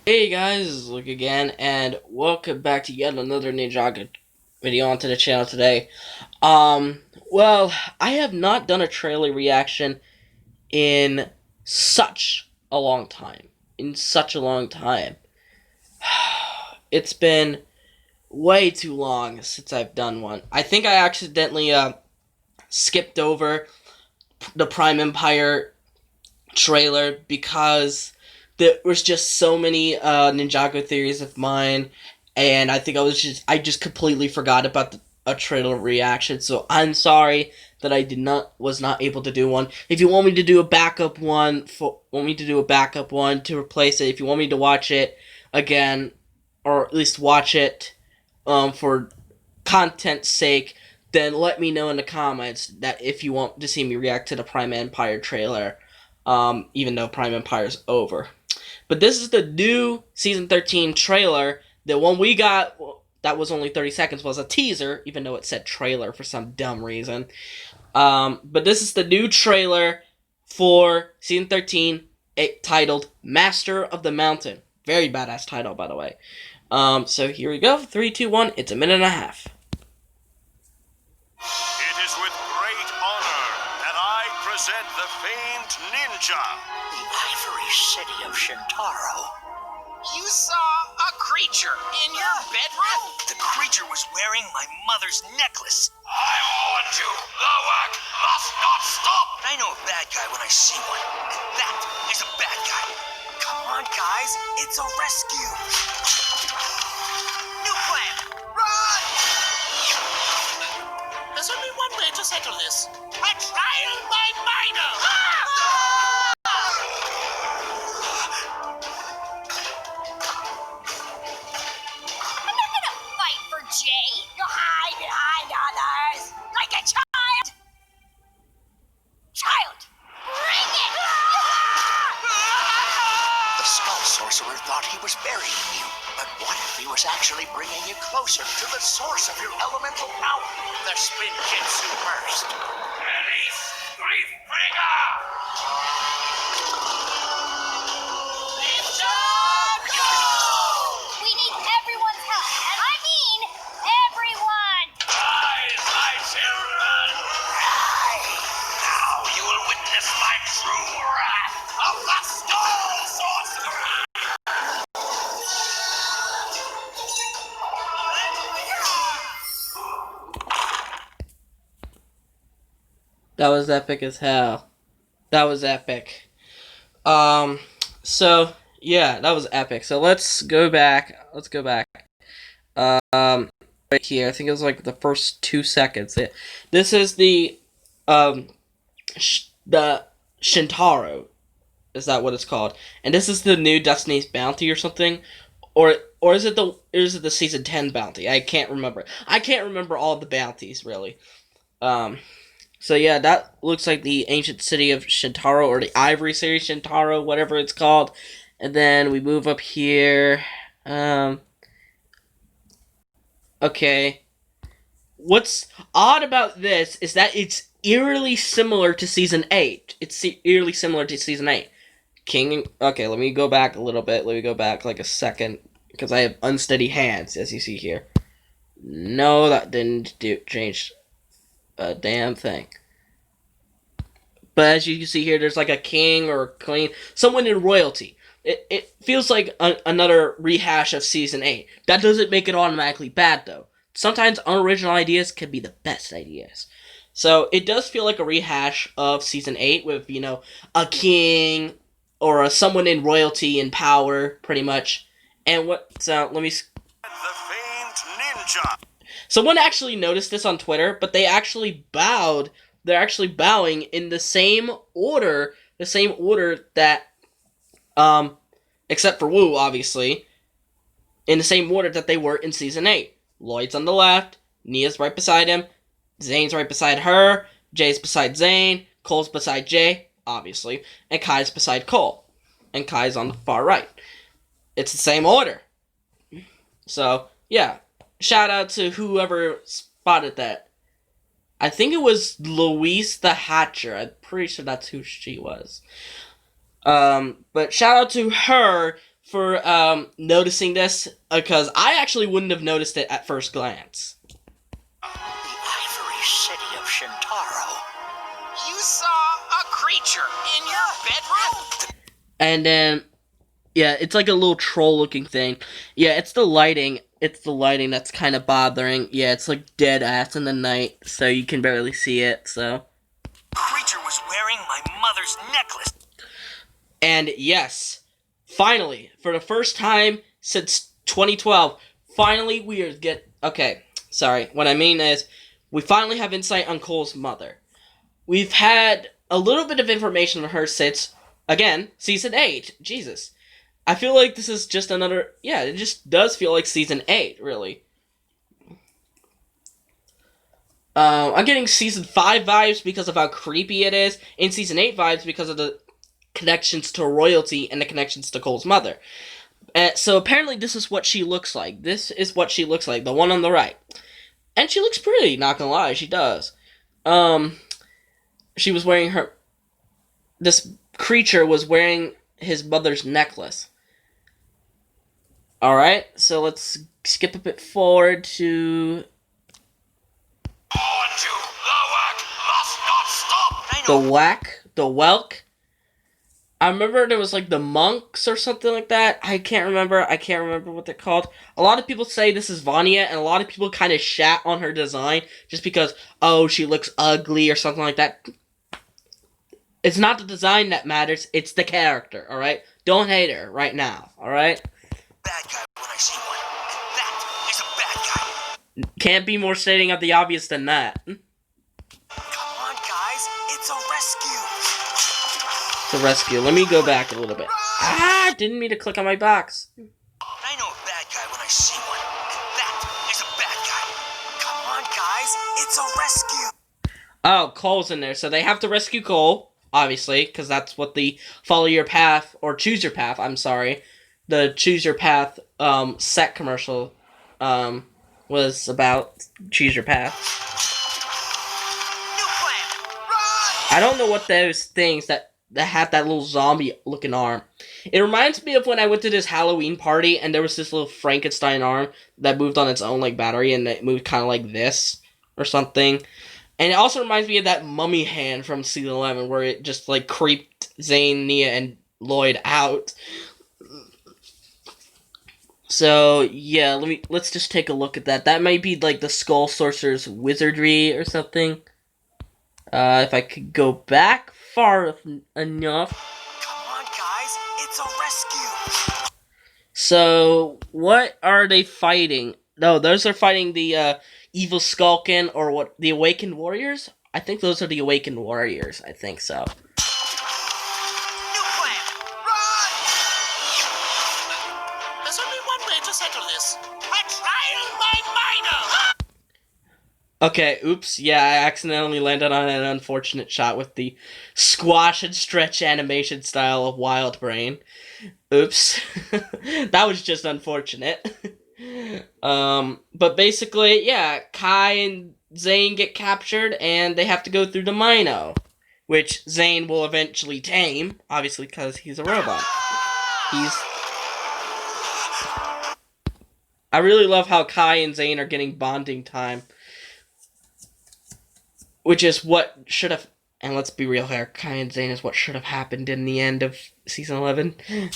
Hey guys, it's Luke again, and welcome back to yet another Ninjago video onto the channel today. Well, I have not done a trailer reaction in such a long time. In such a long time. It's been way too long since I've done one. I think I accidentally skipped over the Prime Empire trailer because there was just so many Ninjago theories of mine, and I think I just completely forgot about a trailer reaction. So I'm sorry that was not able to do one. If you want me to do a backup one to replace it, if you want me to watch it again, or at least watch it for content's sake, then let me know in the comments that if you want to see me react to the Prime Empire trailer, even though Prime Empire's over. But this is the new Season 13 trailer. The one we got, that was only 30 seconds, was a teaser, even though it said trailer for some dumb reason. But this is the new trailer for Season 13, titled Master of the Mountain. Very badass title, by the way. So here we go. 3, 2, 1. It's a minute and a half. It is with great honor that I present the famed ninja. The ivory city of Shintaro. You saw a creature in your bedroom? The creature was wearing my mother's necklace. I warned you, the work must not stop. I know a bad guy when I see one, and that is a bad guy. Come on, guys. It's a rescue. New plan. Run! There's only one way to settle this. A trial by minor. I'm not gonna fight for Jay. You hide behind others like a child. Child, bring it! The skull sorcerer thought he was burying you, but what if he was actually bringing you closer to the source of your elemental power? The spin jutsu first. Release Grief Bringer! We need everyone's help. And I mean everyone. Rise, my children! Now you will witness my true wrath of the Skull Sorcerer! That was epic as hell. That was epic. So yeah, that was epic. So let's go back. Right here. I think it was like the first 2 seconds. This is the Shintaro. Is that what it's called? And this is the new Destiny's Bounty or something, or is it the season 10 bounty? I can't remember. I can't remember all the bounties really. So yeah, that looks like the ancient city of Shintaro, or the Ivory City Shintaro, whatever it's called. And then we move up here. Okay. What's odd about this is that it's eerily similar to Season 8. It's eerily similar to Season 8. Okay, let me go back a little bit. Let me go back like a second, because I have unsteady hands, as you see here. No, that didn't change a damn thing. But as you can see here, there's like a king or a queen, someone in royalty. It feels like another rehash of Season 8. That doesn't make it automatically bad, though. Sometimes unoriginal ideas can be the best ideas. So it does feel like a rehash of Season 8 with, a king or someone in royalty and power, pretty much. And let me... The famed ninja. Someone actually noticed this on Twitter, but they actually bowed. They're actually bowing in the same order that, except for Wu, obviously, in the same order that they were in Season 8. Lloyd's on the left, Nia's right beside him, Zane's right beside her, Jay's beside Zane, Cole's beside Jay, obviously, and Kai's beside Cole. And Kai's on the far right. It's the same order. So, yeah. Shout out to whoever spotted that. I think it was Louise the Hatcher. I'm pretty sure that's who she was. But shout out to her for noticing this, because I actually wouldn't have noticed it at first glance. The ivory city of Shintaro. You saw a creature in your bedroom? And then, yeah, it's like a little troll-looking thing. Yeah, it's the lighting. It's the lighting that's kind of bothering. Yeah, it's like dead ass in the night, so you can barely see it, so. Creature was wearing my mother's necklace. And yes, finally, for the first time since 2012, finally we are okay, sorry. What I mean is, we finally have insight on Cole's mother. We've had a little bit of information on her since, again, Season 8. Jesus. I feel like this is just another... Yeah, it just does feel like Season 8, really. I'm getting Season 5 vibes because of how creepy it is, and Season 8 vibes because of the connections to royalty and the connections to Cole's mother. So apparently this is what she looks like. This is what she looks like, the one on the right. And she looks pretty, not gonna lie, she does. She was wearing her... This creature was wearing his mother's necklace. Alright, so let's skip a bit forward to... On to the work must not stop. The whack? The Welk? I remember there was like the monks or something like that. I can't remember what they're called. A lot of people say this is Vanya, and a lot of people kind of shat on her design just because, oh, she looks ugly or something like that. It's not the design that matters, it's the character, alright? Don't hate her right now, alright? Bad guy when I see one. And that is a bad guy. Can't be more stating of the obvious than that. Come on, guys. It's a rescue. The rescue. Let me go back a little bit. Ah, didn't mean to click on my box. I know a bad guy when I see one. And that is a bad guy. Come on, guys. It's a rescue. Oh, Cole's in there, so they have to rescue Cole, obviously, because that's what the follow your path, or choose your path, I'm sorry, the choose your path set commercial was about. Choose your path. New plan. Run! I don't know what those things that had that little zombie looking arm. It reminds me of when I went to this Halloween party and there was this little Frankenstein arm that moved on its own like battery, and it moved kind of like this or something. And it also reminds me of that mummy hand from Season 11 where it just like creeped Zane, Nia, and Lloyd out. So yeah, let's just take a look at that. That might be like the Skull Sorcerer's wizardry or something. If I could go back far enough. Come on, guys. It's a rescue. So what are they fighting? No, those are fighting the evil Skulkin, or what? The Awakened Warriors? I think those are the Awakened Warriors. I think so. New plan. Run! There's only one way to settle this. A trial by minor. Okay, oops, yeah, I accidentally landed on an unfortunate shot with the squash and stretch animation style of Wild Brain. Oops. That was just unfortunate. But basically, yeah, Kai and Zane get captured, and they have to go through the Mino, which Zane will eventually tame, obviously because he's a robot. I really love how Kai and Zane are getting bonding time. Which is what should have... And let's be real here, Kai and Zane is what should have happened in the end of Season 11. I'm not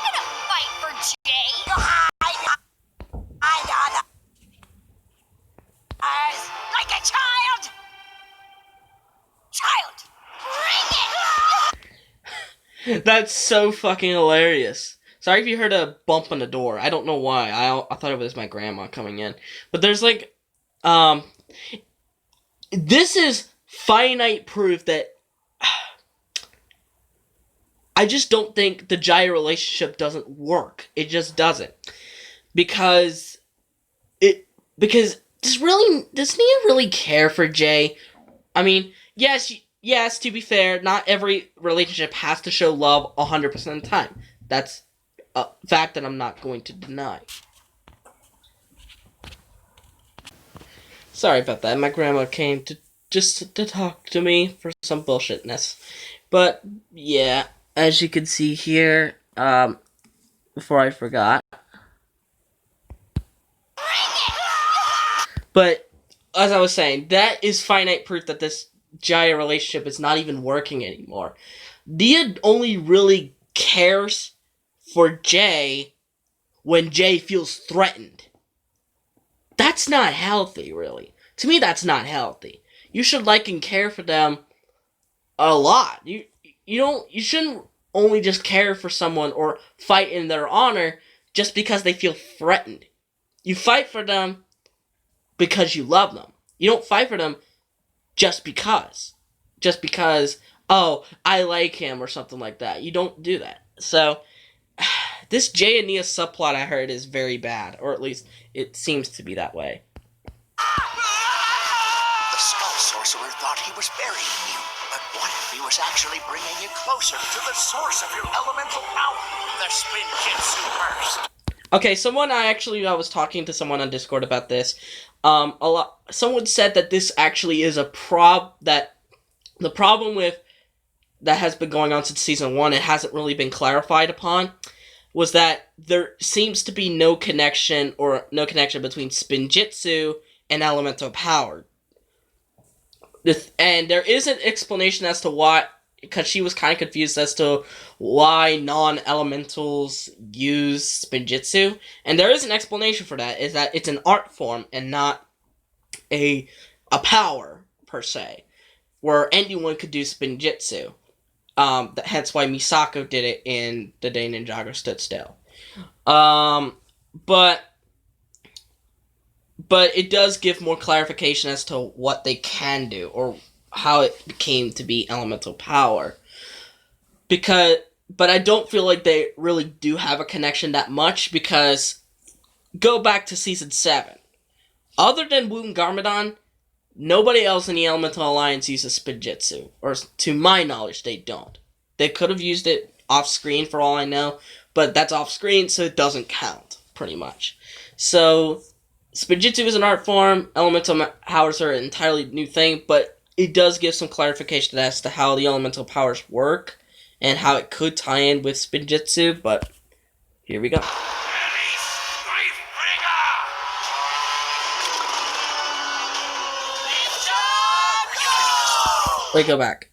gonna fight for Jay. Hide on us like a child. Child, bring it. That's so fucking hilarious. Sorry if you heard a bump on the door. I don't know why. I thought it was my grandma coming in. But there's like... This is finite proof that... I just don't think the Jaya relationship doesn't work. It just doesn't. Because does Nia really care for Jay? I mean, yes, to be fair, not every relationship has to show love 100% of the time. That's a fact that I'm not going to deny. Sorry about that. My grandma came to talk to me for some bullshitness. But yeah, as you can see here, before I forgot. But as I was saying, that is finite proof that this Jaya relationship is not even working anymore. Nia only really cares for Jay when Jay feels threatened. That's not healthy, really. To me, that's not healthy. You should like and care for them a lot. You shouldn't only just care for someone or fight in their honor just because they feel threatened. You fight for them because you love them. You don't fight for them just because. Just because, oh, I like him or something like that. You don't do that. So, this Jay and Nia subplot I heard is very bad. Or at least, it seems to be that way. The Skull Sorcerer thought he was burying you. But what if he was actually bringing you closer to the source of your elemental power? The spin jutsu burst. Okay, I was talking to someone on Discord about this. Someone said that this actually is that the problem with that has been going on since season 1, it hasn't really been clarified upon, was that there seems to be no connection between Spinjitzu and elemental power. And there is an explanation as to why, because she was kind of confused as to why non-elementals use Spinjitzu. And there is an explanation for that, is that it's an art form and not a power, per se, where anyone could do Spinjitzu. Hence why Misako did it in The Day Ninjago Stood Still. But it does give more clarification as to what they can do, or how it came to be elemental power. But I don't feel like they really do have a connection that much, because go back to season 7. Other than Woon Garmadon, nobody else in the Elemental Alliance uses Spinjitzu. Or, to my knowledge, they don't. They could have used it off-screen for all I know, but that's off-screen, so it doesn't count, pretty much. So, Spinjitzu is an art form, Elemental powers are an entirely new thing, but it does give some clarification as to how the Elemental powers work, and how it could tie in with Spinjitzu, but here we go. Wait, go back.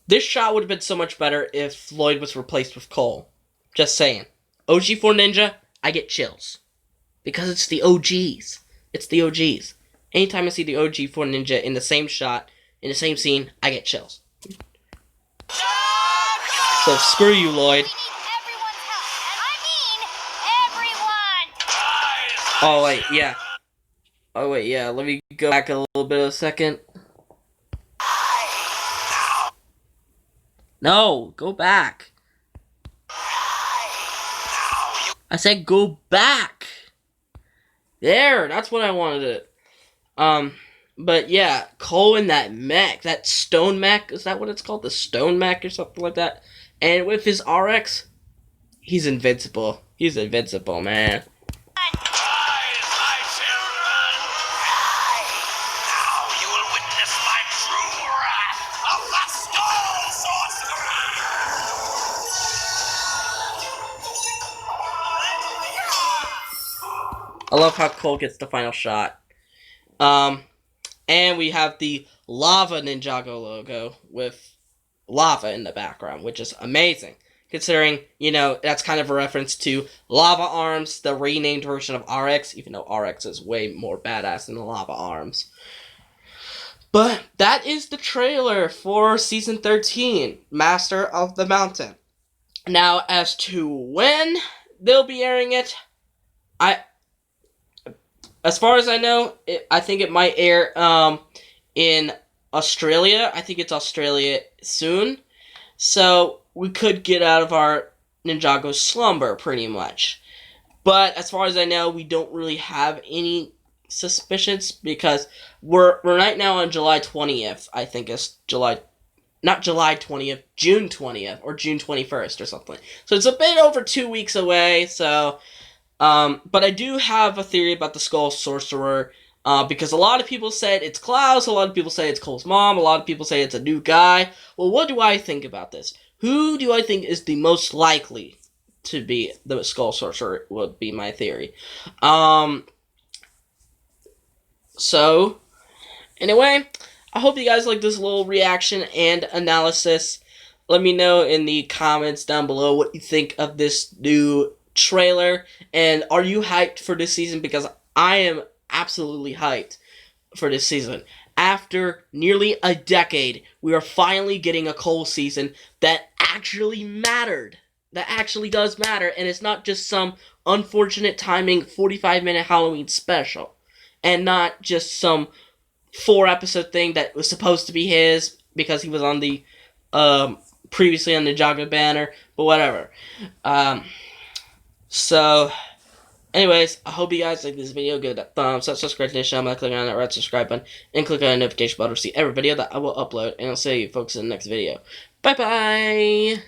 This shot would have been so much better if Lloyd was replaced with Cole. Just saying. OG4 Ninja, I get chills. Because it's the OGs. It's the OGs. Anytime I see the OG4 Ninja in the same shot, in the same scene, I get chills. So screw you, Lloyd. Oh wait, yeah. Let me go back a little bit of a second. No, go back. I said go back. There, that's what I wanted to. But yeah, Cole in that mech, that stone mech, is that what it's called? The stone mech or something like that? And with his RX, he's invincible. He's invincible, man. I love how Cole gets the final shot. And we have the Lava Ninjago logo with lava in the background, which is amazing. Considering, that's kind of a reference to Lava Arms, the renamed version of RX, even though RX is way more badass than the Lava Arms. But that is the trailer for Season 13, Master of the Mountain. Now, as to when they'll be airing it, as far as I know, I think it might air in Australia. I think it's Australia soon. So we could get out of our Ninjago slumber, pretty much. But as far as I know, we don't really have any suspicions, because we're right now on July 20th. I think it's not July 20th, June 20th, or June 21st or something. So it's a bit over 2 weeks away, so... but I do have a theory about the Skull Sorcerer. Because a lot of people said it's Klaus, a lot of people say it's Cole's mom, a lot of people say it's a new guy. Well, what do I think about this? Who do I think is the most likely to be the Skull Sorcerer, would be my theory. So, anyway, I hope you guys like this little reaction and analysis. Let me know in the comments down below what you think of this new trailer, and are you hyped for this season? Because I am absolutely hyped for this season. After nearly a decade, we are finally getting a Cole season that actually mattered. That actually does matter, and it's not just some unfortunate timing 45-minute Halloween special. And not just some 4-episode thing that was supposed to be his because he was on the previously on the Ninjago banner, but whatever. So, anyways, I hope you guys like this video. Give it a thumbs up, subscribe to the channel by clicking on that red subscribe button, and click on the notification bell to see every video that I will upload. And I'll see you folks in the next video. Bye bye.